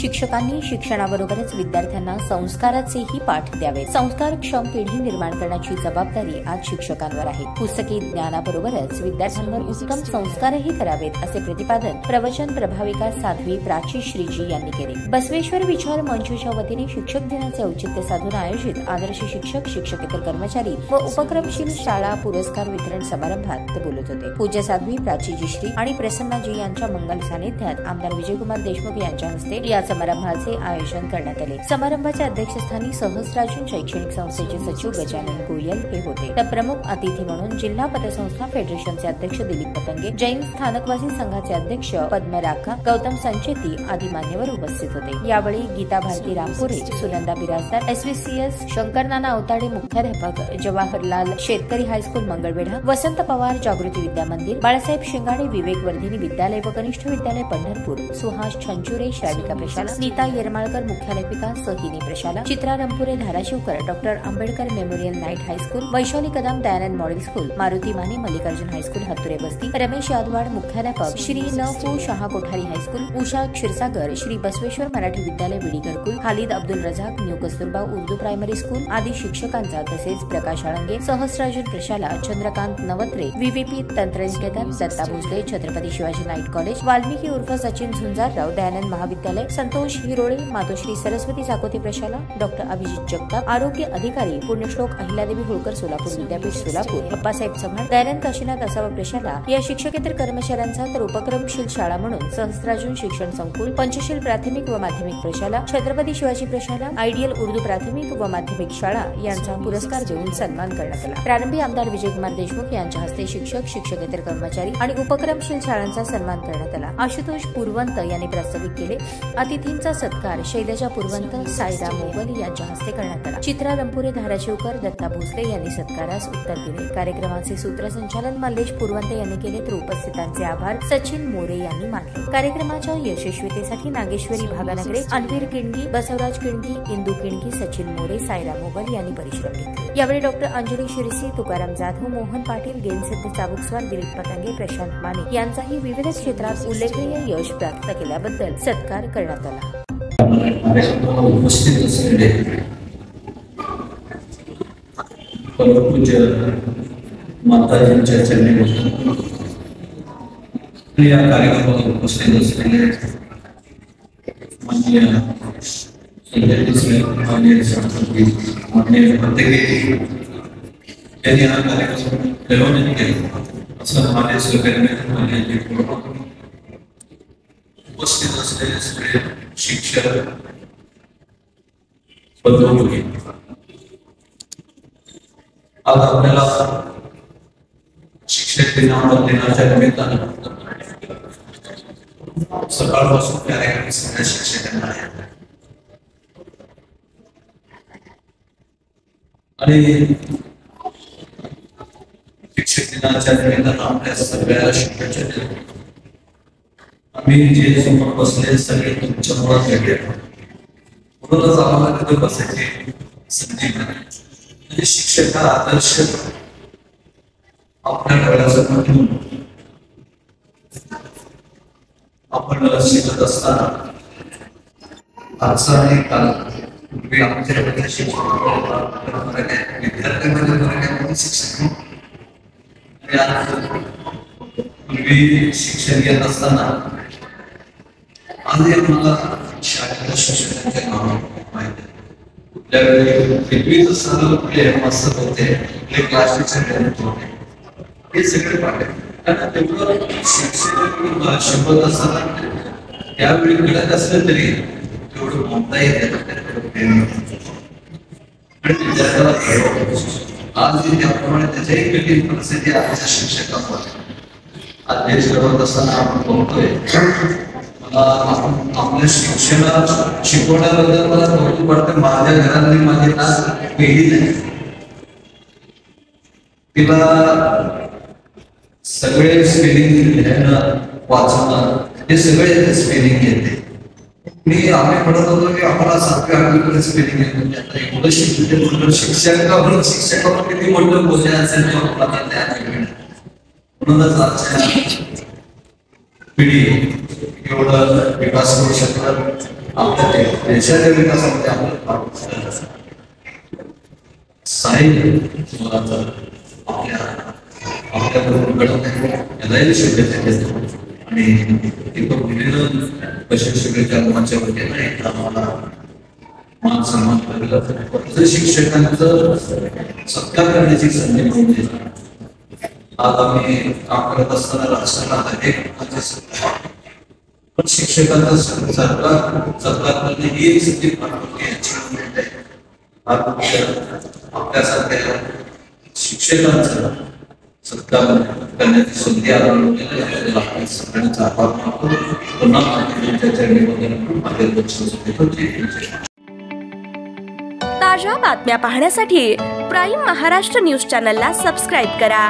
शिक्षकांनी शिक्षणाबरोबरच विद्यार्थ्यांना संस्काराचेही पाठ द्यावे. संस्कारक्षम पिढी निर्माण करण्याची जबाबदारी आज शिक्षकांवर आहे. पुस्तकी ज्ञानाबरोबरच विद्यार्थ्यांवर उत्तम संस्कारही करावेत असे प्रतिपादन प्रवचन प्रभाविका साध्वी प्राची श्रीजी यांनी केले. बसवेश्वर विचार मंचच्या वतीने शिक्षक दिनाचे औचित्य साधून आयोजित आदर्श शिक्षक, शिक्षकेतर कर्मचारी व उपक्रमशील शाळा पुरस्कार वितरण समारंभात ते बोलत होते. पूज्य साध्वी प्राचीजी श्री आणि प्रसन्नाजी यांच्या मंगल सानिध्यात आमदार विजयकुमार देशमुख यांच्या हस्ते या समारंभाचे आयोजन करण्यात आले. समारंभाच्या अध्यक्षस्थानी सहस्रार्जुन शैक्षणिक संस्थेचे सचिव गजानन गोयल हे होते. तर प्रमुख अतिथी म्हणून जिल्हा पतसंस्था फेडरेशनचे अध्यक्ष दिलीप पतंगे, जैन स्थानकवासी संघाचे अध्यक्ष पद्म राखा, गौतम संचेती आदी मान्यवर उपस्थित होते. यावेळी गीता भारती रामपुरे, सुनंदा बिराजदार, SVCS शंकरनाना अवताडे मुख्याध्यापक, जवाहरलाल शेतकरी हायस्कूल मंगळवेढा, वसंत पवार जागृती विद्या मंदिर, बाळासाहेब शिंगाडे विवेक वर्धिनी विद्यालय व कनिष्ठ विद्यालय पंढरपूर, सुहास छंचुरे श्राविका प्रशाला, नीता येरमाळकर मुख्याध्यापिका सहिनी प्रशाला, Chitra Rampure Dharashivkar doctor Ambedkar memorial night high school, Vaishali Kadam Dayanand model school, Maruti Mane Mallikarjun high school Hatture बस्ती, रमेश यादवाड मुख्याध्यापक, श्री न. शाह कोठारी हायस्कूल, उषा क्षीरसागर श्री बसवेश्वर मराठी विद्यालय Vidi Gharkul, Khalid Abdul Razak new Kasturba Urdu primary school आदी शिक्षकांचा तसेच प्रकाश आळंगे, सहस्रार्जुन प्रशाला, चंद्रकांत नवत्रे, VVP तंत्रनिकेतन, दत्ता भोसले, छत्रपती शिवाजी नाईट कॉलेज, वाल्मिकी उर्फ सचिन झुंजारराव दयानंद महाविद्यालय, संतोष हिरोळे, मातोश्री सरस्वती साकोती प्रशाला, डॉक्टर अभिजित जगताप, आरोग्य अधिकारी, पुण्यश्लोक अहिल्यादेवी होळकर सोलापूर विद्यापीठ सोलापूर, अप्पासाहेब चव्हाण, दयानंद काशीनाथ असावा प्रशाला या शिक्षकेतर कर्मचाऱ्यांचा तर उपक्रमशील शाळा म्हणून सहस्रार्जुन शिक्षण संकुल, पंचशील प्राथमिक व माध्यमिक प्रशाला, छत्रपती शिवाजी प्रशाला, आयडियल उर्दू प्राथमिक व माध्यमिक शाळा यांचा पुरस्कार देऊन सन्मान करण्यात आला. प्रारंभी आमदार विजयकुमार देशमुख यांच्या हस्ते शिक्षक, शिक्षकेतर कर्मचारी आणि उपक्रमशील शाळांचा सन्मान करण्यात आला. आशुतोष पुरवंत यांनी प्रास्ताविक केले. अतिथींचा सत्कार शैलजा पुरवंत, सायरा मोगल यांच्या हस्ते करण्यात आला. चित्रा रंपुरे धाराशिवकर, दत्ता भोसले यांनी सत्कारास उत्तर दिले. कार्यक्रमाचे सूत्रसंचालन मल्लेश पुरवंत यांनी केले तर उपस्थितांचे आभार सचिन मोरे यांनी मानले. कार्यक्रमाच्या यशस्वीतेसाठी नागेश्वरी भागानगरे, अनवीर किणगी, बसवराज किणगी, इंदू किणगी, सचिन मोरे, सायरा मोगल यांनी परिश्रम घेतले. यावेळी डॉक्टर अंजली शिरसी, तुकाराम जाधव, मोहन पाटील, गेनसिद्ध चाबुकस्वार, दिलीप पतंगे, प्रशांत माने यांचाही विविध क्षेत्रात उल्लेखनीय यश प्राप्त केल्याबद्दल सत्कार करण्यात आला. उपस्थित असलेले परमपूज्य माताजींच्या चरणी या कार्यक्रमात उपस्थित असलेले माननीय माननीय प्रत्येक यांनी हा कार्यक्रम प्रयोजन केला असं माझे सहकार्य उपस्थित असलेले सगळे शिक्षक बंधू, आज आपल्याला शिक्षक दिनाच्या निमित्तानं सकाळपासून कार्यक्रम सगळ्या शिक्षकांना आहे आणि शिक्षक दिनाच्या निमित्तानं आपल्या सगळ्या शिक्षकांच्या आम्ही जे समोर बसले सगळे तुमच्या मुळात भेटले म्हणूनच आम्हाला तिथे बसायची संधी मिळाली. म्हणजे शिक्षक हा आदर्श आपल्या डोळ्यासमोर ठेवून आपण शिकत असताना आजचा आणि काल आमच्या विद्यार्थ्यांमध्ये शिक्षक पूर्वी शिक्षण घेत असताना आज मला शाळेतल्या शिक्षकांच्या नाव माहिती आहे. त्यावेळी पृथ्वीच सर्व कुठले हेडमास्टर होते, कुठले क्लास टीचर होते, हे सगळे पाहिले. कारण तेवढं शिक्षण शिकवत असताना त्यावेळी कळत असलं तरी तेवढं बोलता येत आणि विद्यार्थ्याला आज त्याप्रमाणे त्याच्याही कठीण परिस्थिती आजच्या शिक्षकांवर अध्यक्ष करत असताना आपण बघतोय. आपल्या शिक्षणात शिकवण्याबद्दल मला कौतुक वाटतं. माझ्या घरातली माझी ना पिढी नाही, तिला सगळे स्पेलिंग लिहायला वाचणं हे सगळे स्पेलिंग येते. आम्ही म्हणत होतो की आम्हाला 7वी 8वी पर्यंत स्पेलिंग येत म्हणजे आता एवढं शिकले शिक्षकावर किती मोठं बोलले असेल म्हणूनच आजच्या पिढी एवढं विकास करू शकतात. आपल्या देशाच्या विकासामध्ये आपल्याला साहित्य आपल्याबरोबर घडत आहे यालाही शुभेच्छा देतो. आणि दीपक विलीनं प्रशिक्षकाच्या मंचाच्या वतीने आम्हाला मान सन्मान केलेला शिक्षकांचं सत्कार करण्याची संधी मिळते. आज आम्ही काम करत असताना राष्ट्राला पण शिक्षकांचा सत्कार करणे ही एक सिद्धी आपल्यासारख्या शिक्षकांचा सत्कार करण्याची संधी सगळ्यांचा आभार मानतो. ताज्या बातम्या पाहण्यासाठी प्राईम महाराष्ट्र न्यूज चॅनलला सबस्क्राईब करा.